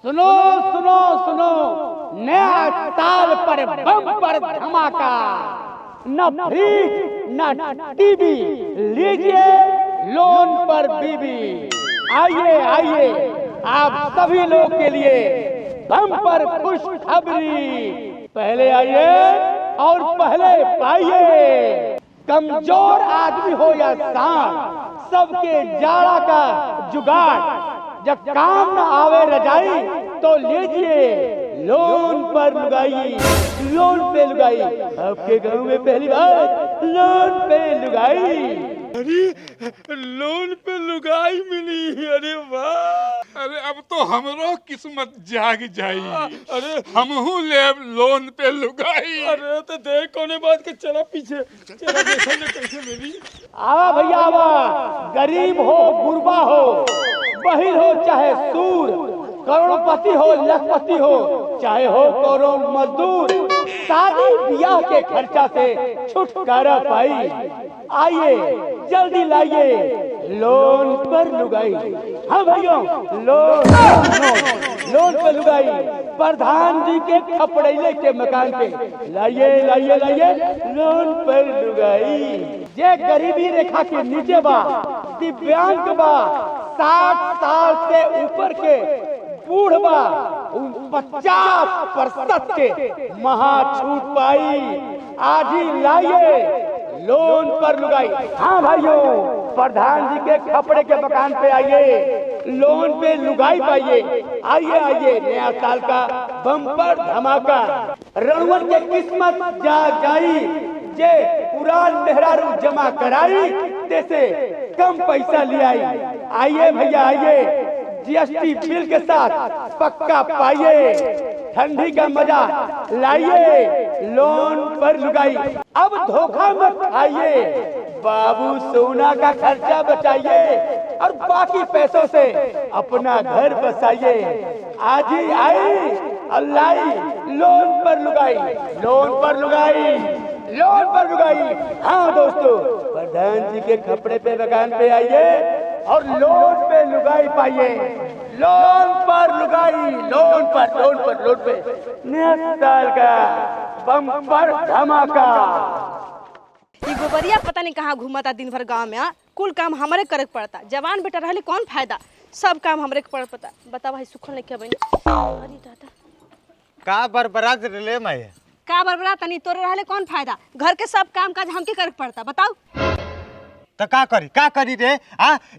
सुनो सुनो सुनो, नया साल पर बम्पर धमाका, न फ्रिज न टीवी, लीजिए लोन पर बीबी। आइए आइए, आप सभी लोग के लिए बम्पर खुशखबरी। पहले आइए और पहले पाइए। कमजोर आदमी हो या सांप, सबके जाड़ा का जुगाड़। जब काम न आवे रजाई तो लीजिए लोन पर लुगाई। लोन पे लुगाई, आपके गांव में पहली बार लोन पे लुगाई। अरे लोन पे लुगाई मिली, अरे वाह। अरे अब तो हमरो किस्मत जाग जाई। अरे हमहू ले लोन पे लुगाई। अरे तो देख कोने बात के चला पीछे, चला देखो ना कैसे मिली। आवा भैया आवा, गरीब हो गुरबा हो, बहिर हो चाहे सूर, करोड़पति हो लखपति हो, चाहे हो करोड़ मजदूर, शादी ब्याह के खर्चा से छुटकारा पाई। आइए जल्दी लाइए लोन पर लुगाई। हाँ भाइयों, लोन पर लुगाई। प्रधान जी के खपड़ैले के मकान पे लाइए लाइए लाइए लोन पर लुगाई। जे गरीबी रेखा के नीचे बा, दिव्यांग बा, 60 साल से ऊपर के बूढ़ बा, 50% के महा छूट पाई। आज ही लाइए लोन पर लुगाई। हाँ भाइयों, प्रधान जी के खपड़े के मकान पे आइए, लोन पे लुगाई पाइए। आइए आइए, नया साल का बम्पर धमाका। रणवन के किस्मत जाग जाई, जे पुरान मेहरारू जमा कराई, जैसे कम पैसा ले आई। आइए भैया आइए, जीएसटी बिल के साथ पक्का पाइए। ठंडी का मजा लाइए, लोन पर लुगाई। अब धोखा मत खाइए, बाबू सोना का खर्चा बचाइए और बाकी पैसों से अपना घर बसाइए। आज ही आई अल्लाई लोन पर लुगाई। लोन पर लुगाई, लोन पर लुगाई। हाँ दोस्तों, प्रधान जी के खपड़े पे मकान पे आइए और लोन पे लुगाई पाइए। लोन पर लुगाई, लोन पर लोन पर लोन पे नया साल का बम्पर धमाका। ये गोबरिया पता नहीं कहाँ घूमता दिन भर गांव में। कुल काम हमारे करे पड़ता। जवान बेटा रहले कौन फायदा, सब काम हमरे के पड़ता। बता भाई सुखल नहीं क्या बनी। अरे दादा का बरबरात ले माई, का बरबरा तनी तोरे रहले कौन फायदा। घर के सब काम काज हमके करे पड़ता। बताओ तो का करी रे।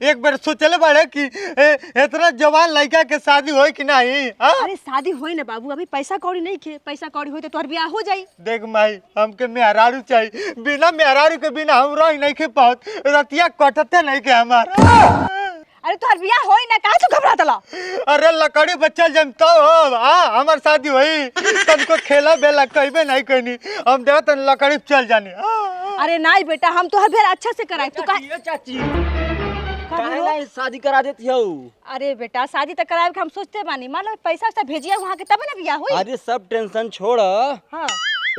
एक बार सोचले बाड़े कि इतना जवान लड़का के शादी होई कि नहीं। अरे शादी होई ना बाबू, अभी पैसा कौड़ी नहीं खे। पैसा कौड़ी होई तो तोहर ब्याह हो जाई। देख माई, हमके मेहरारू चाहिए। बिना मेहरारू के बिना हम रह नहीं के पाओ। रतिया कटते नहीं के हमार। अरे तोहर ब्याह होई ना, काहे तू घबरातला। अरे लकड़ी बच्चा जम तो हमार शादी होई, तुमको खेला बेला कहबे नहीं कहनी। हम देव तन लकड़ी चल जानी। अरे नहीं बेटा, हम तोहर भेर अच्छा से कराई। तू का चाची काहे ना शादी करा देती हो। अरे बेटा शादी तक कराए के हम सोचते बानी। मान लो पैसा वैसा भेजिया वहाँ के तब ना ब्याह होई। अरे सब टेंशन छोड़, हाँ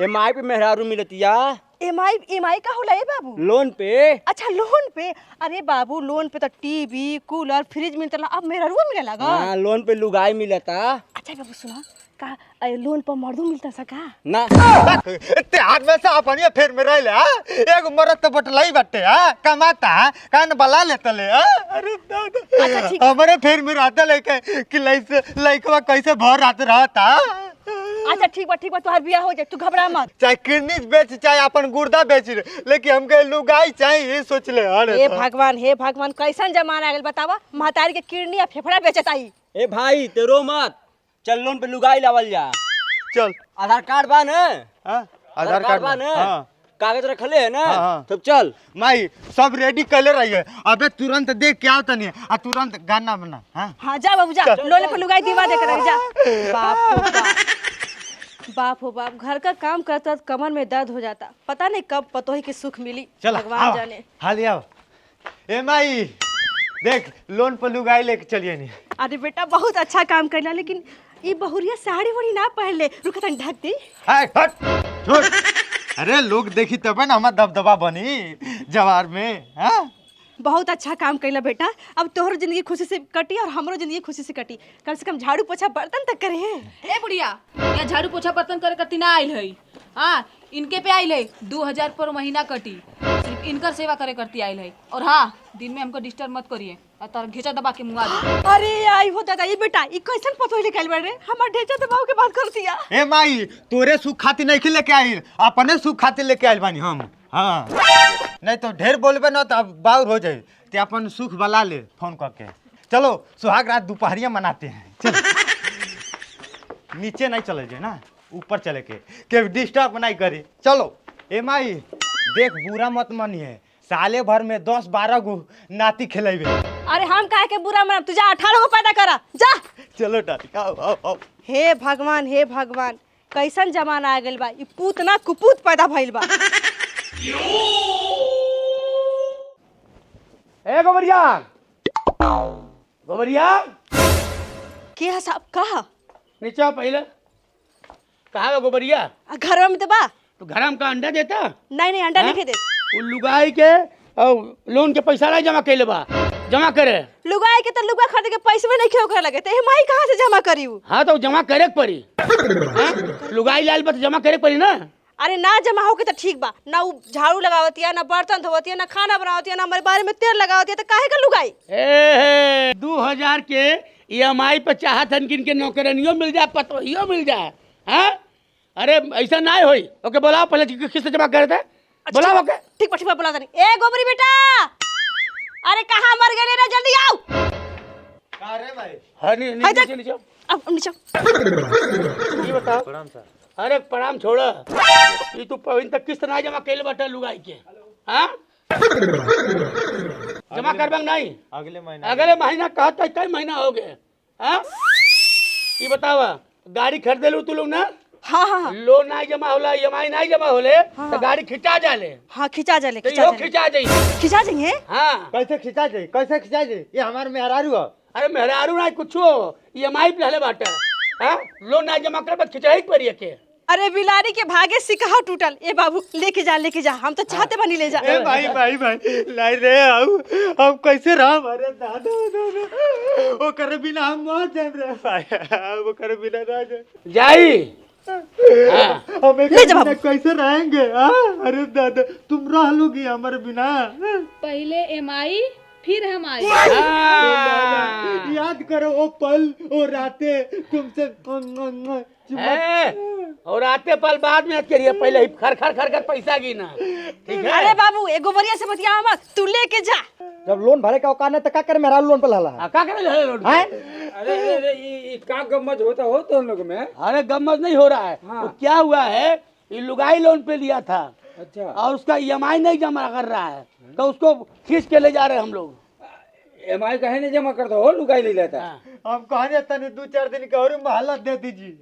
एमआई पे मेहरारू मिलतिया। एमआई का होला ए बाबू? लोन पे। अच्छा लोन पे। अरे बाबू लोन पे तो टीवी कूलर फ्रिज मिलता, अब मेरा रुआ मिले लगा। हाँ लोन पे लुगाई मिलता। अच्छा बाबू सुना, का लोन पर मर्दू मिलता सका ना। ते हाथ में से अपनी फेर में रह ले। एगो मरद तो बटलाई बटे कमाता कान बला लेता ले। अरे दादा, अच्छा ठीक। हमारे फेर में रहता लेके कि लइकवा कैसे भर रात रहता। अच्छा ठीक बा तोहर बियाह हो जाए, तू घबरा मत। चाहे किडनी बेच चाहे अपन गुर्दा बेच, लेकिन हमके लुगाई चाहिए। सोच ले। हे भगवान कैसन जमाना आ गेल बतावा। महतारी के किडनी आ फेफड़ा बेचत आई। ए भाई तेरो मत चल, लोन पे लुगाई लावल जा। चल आधार कार्ड बा ना। आधार कार्ड बा ना। हाँ। कागज रखले है ना। हाँ। तब चल माई सब रेडी कर रहिए। अबे तुरंत देख क्या होता नहीं आ तुरंत गाना बना। हाँ जा बाबू जा, लोन पे लुगाई दीवा दे कर जा। बाप हो बाप, घर का काम करता तो कमर में दर्द हो जाता। पता नहीं कब पतोही की सुख मिली, भगवान जाने। हाल आओ। ए माई देख, लोन पर लुगाई लेके चलिए नहीं। अरे बेटा बहुत अच्छा काम करना, लेकिन ये बहुरिया साड़ी वड़ी ना पहले। रुका तन ढक दी। अरे लोग देखी तब ना हमारा दबदबा बनी जवार में। बहुत अच्छा काम कैला बेटा। अब तोहर जिंदगी खुशी से कटी और हमरो जिंदगी खुशी से कटी। कम से कम झाड़ू पोछा बर्तन तक करे हैं। ए बुढ़िया, यहाँ झाड़ू पोछा बर्तन करे करती ना आइल है। हाँ, इनके पे आइल है 2000 पर महीना कटी। सिर्फ इनकर सेवा करे करती आइल है। और हाँ, दिन में हमको डिस्टर्ब मत करिए, तार घेचा दबा के मुआ दे। अरे आई हो दादा, ये बेटा ई कैसन पतो निकल बड़ रे, हमार ढेचा दबाव के बात कर दिया। ए माई, तोरे सुख खातिर नहीं लेके आई, अपने सुख खातिर लेके आइल बानी हम। हाँ, नहीं तो ढेर बोलबे ना तो बाउर हो जाए। ते अपन सुख बला ले फोन करके। चलो सुहाग रात दोपहरिया मनाते हैं। चलो नीचे नहीं चले जाए ना, ऊपर चले के डिस्टर्ब नहीं करी। चलो ए माई देख, बुरा मत मानिए, साले भर में 10-12 गो नाती खिलेबे। अरे हम काहे के बुरा मानब, तू जा 18 गो पैदा करा जा। चलो टाटी आओ आओ आओ। हे भगवान, हे भगवान, कैसन जमाना आ गइल बा। ई पूत ना कुपूत पैदा भइल बा। ए गोबरिया, गोबरिया के है साहब कहा? नीचे आओ पहले। कहाँ है गोबरिया? घर में तो बा। तो घर में का अंडा देता? नहीं अंडा नहीं दे। वो लुगाई के लोन के पैसा नहीं जमा कैले बा, जमा करे। लुगाई के तो लुगा खरीद के पैसे में नहीं खेव कर लगे, ते माई कहाँ से जमा करियो? हाँ तो जमा करे के पड़ी। हाँ? लुगाई लाल बा तो जमा करे के पड़ी ना। अरे ना जमा हो के तो ठीक बा ना, वो झाड़ू लगावती है ना, बर्तन धोवती है ना, खाना बनावती है ना, हमारे बारे में तेल लगावती है, तो काहे का लुगाई? 2000 के EMI पे चाहत हन किन के नौकरनियों मिल जाए, पतोहियों मिल जाए। हाँ अरे ऐसा ना होई। ओके बोलाओ पहले किस्त जमा करे थे, बोलाओ। ओके ठीक बा बोला था। ए गोबरी बेटा, अरे कहाँ मर गए ना, जल्दी आओ। अरे भाई हाँ नीचे नीचे अब नीचे ये बताओ। प्रणाम सर। अरे प्रणाम छोड़, ये तू पहले तक किस्त ना जमा कैले बटा लुगाई के। हाँ जमा करबंग नहीं? अगले महीना कहता है, कई महीना हो गए। हाँ ये बतावा, गाड़ी खरीदे लू तू लोग ना? हाँ लोन नहीं जमा होला, EMI नहीं जमा होले तो गाड़ी खिंचा जाले। हाँ खिंचा जाले, तो यो खिंचा जाइए। खिंचा जाइए। हाँ कैसे खिंचा जाए, कैसे खिंचा जाए? ये हमारे मेहरारू है। अरे मेहरारू नहीं कुछ EMI पे हले बाटा। हाँ लोन नहीं जमा कर खिंचाई पड़ी के। अरे बिलारी के भागे सिकहा टूटल। ए बाबू लेके जा, हम तो चाहते बनी ले जा। ए भाई भाई भाई लाई रे आओ, हम कैसे रह? अरे दादा दादा, वो करे बिना हम मर जाए रे भाई, वो करे बिना ना जाए जाई। हमें ले जा बाबू। कैसे रहेंगे? अरे दादा तुम रह लोगी हमारे बिना? पहले EMI फिर हमारी। याद करो वो पल, वो रातें तुमसे। और आते पल बाद में करिए, पहले ही खर खर खर कर पैसा गिना। ठीक है? अरे बाबू ए गोबरिया से बतिया मत, तू लेके जा। जब लोन भरे का औकात नहीं तो क्या करे? मेरा लोन पे लाला का करे लोन? अरे ये का गम्मत होता हो तुम लोग में? अरे गम्मत नहीं हो रहा है। हाँ। तो क्या हुआ है, ये लुगाई लोन पे लिया था अच्छा, और उसका EMI नहीं जमा कर रहा है, तो उसको खींच के ले जा रहे हैं हम लोग। EMI कहे नहीं जमा करता हो, लुगाई ले लेता। हम कहा तनी 2-4 दिन का और मोहलत दे दीजिए।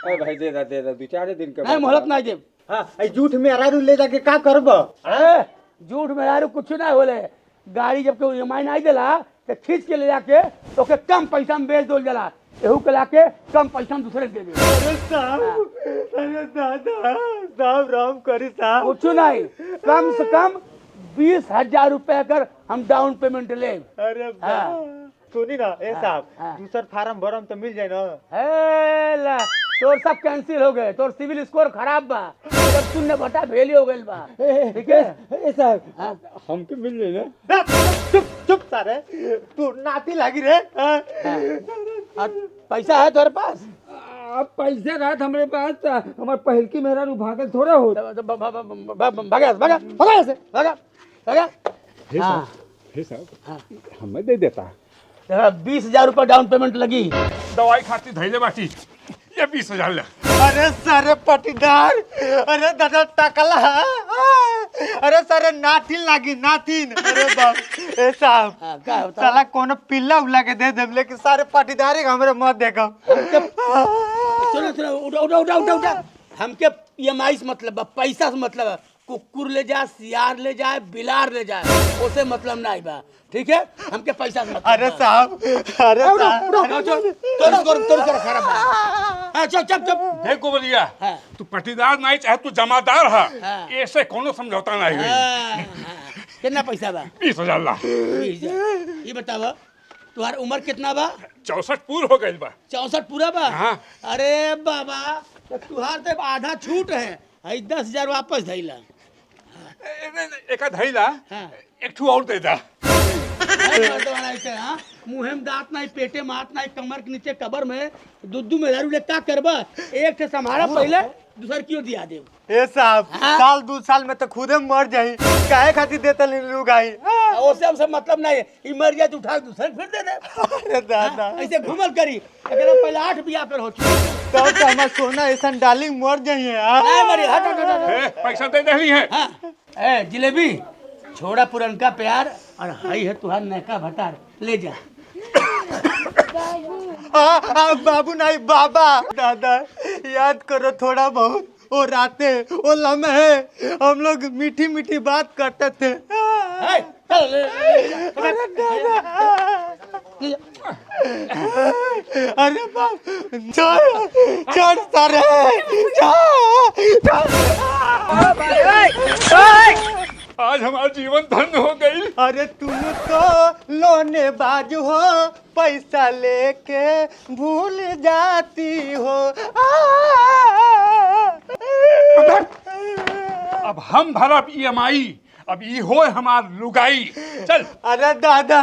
अरे भाई दे दा 2-4 दिन का। नहीं मोहलत नहीं दे। हाँ झूठ में अरारू ले जाके का करब? झूठ में कुछ ना होले। गाड़ी जब कोई EMI नहीं दिला तो खींच के ले जाके तो के कम पैसा में बेच दो जला, एहू के लाके कम पैसा में दूसरे दे दे। अरे साहब, अरे दादा साहब राम करी साहब। कुछ नहीं, कम से कम 20,000 रुपए कर हम डाउन पेमेंट ले। अरे सुनी ना ए साहब, दूसर फार्म भरम तो मिल जाए ना? ला तोर सब कैंसिल हो गए, तोर सिविल स्कोर खराब बा, जब सुनने भटा भेली हो गइल बा। ठीक है ए साहब हमके मिल जाए ना? चुप चुप सारे, तू नाती लागी रे। पैसा है तोरे पास? अब पैसे रात हमारे पास, हमारे पहल की मेहरा भागल थोड़ा हो। भगा भगा भगा से भगा भगा। हे साहब हमें दे देता। 20,000 रुपए डाउन पेमेंट लगी। दवाई खाती धैले बाटी, ये 20,000 ले। अरे सारे पटीदार, अरे दादा टकला। अरे सारे नातिन लागी नातिन। अरे बाप ए साहब, साला कोनो पिल्ला उला के दे दे, लेकिन सारे पटीदार हमरे मत देखो। सुनो सुनो, उठा उठा उठा। हमके EMI से मतलब बा, पैसा से मतलब है। कुकुर ले जाए, सियार ले जाए, बिलार ले जाए, उसे मतलब नहीं बा। ठीक है, हमके पैसा से मतलब। अरे साहब, अरे चुप चुप चुप। देख गोबरिया, तू पटीदार नहीं चाहे तू जमादार है, ऐसे कोनो समझौता नहीं हुई। कितना पैसा बा? 20,000 ला। 20,000। ये बतावा तुम्हार उम्र कितना बा? 64 पूर हो गई बा। 64 पूरा बा? हाँ। अरे बाबा तो तुहार तो आधा छूट है, 10,000 वापस धैला। एक धैला, हाँ। एक ठू और दे दा। मुँह में दांत नहीं, पेटे में हाथ नहीं, कमर के नीचे कबर में दुद्दू में दारू ले का करबा? एक से समारा पहले दूसर क्यों दिया दे? ए साहब साल 2 साल में तो खुदे मर जाई, काहे खातिर देता लुगाई? उससे हमसे मतलब नहीं है, ई मर गया तो उठा के दूसर फिर दे दे। अरे दादा ऐसे घुमल करी, अगर पहले 8 बिया पर हो चुकी। तब तो हमार सोना ऐसा डार्लिंग मर जाइए। नहीं मरी, हट हट हट। पैसा दे दहली है। हाँ। ए जिलेबी छोड़ा पुरनका प्यार और हई है तुहार नयका भतार, ले जा। बाबू नहीं बाबा, दादा याद करो थोड़ा बहुत, वो रातें वो लम्हे हम लोग मीठी मीठी बात करते थे। ए, चल ले, अरे दादा, अरे बाप, चल चल सारे आज हमारा जीवन धन्य हो गई। अरे तुम तो लोनेबाज हो, पैसा लेके भूल जाती हो। अब हम भरब EMI, अब ई हो हमार लुगाई। चल। अरे दादा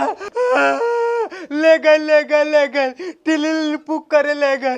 ले गए टिलिल पुक करे ले गए।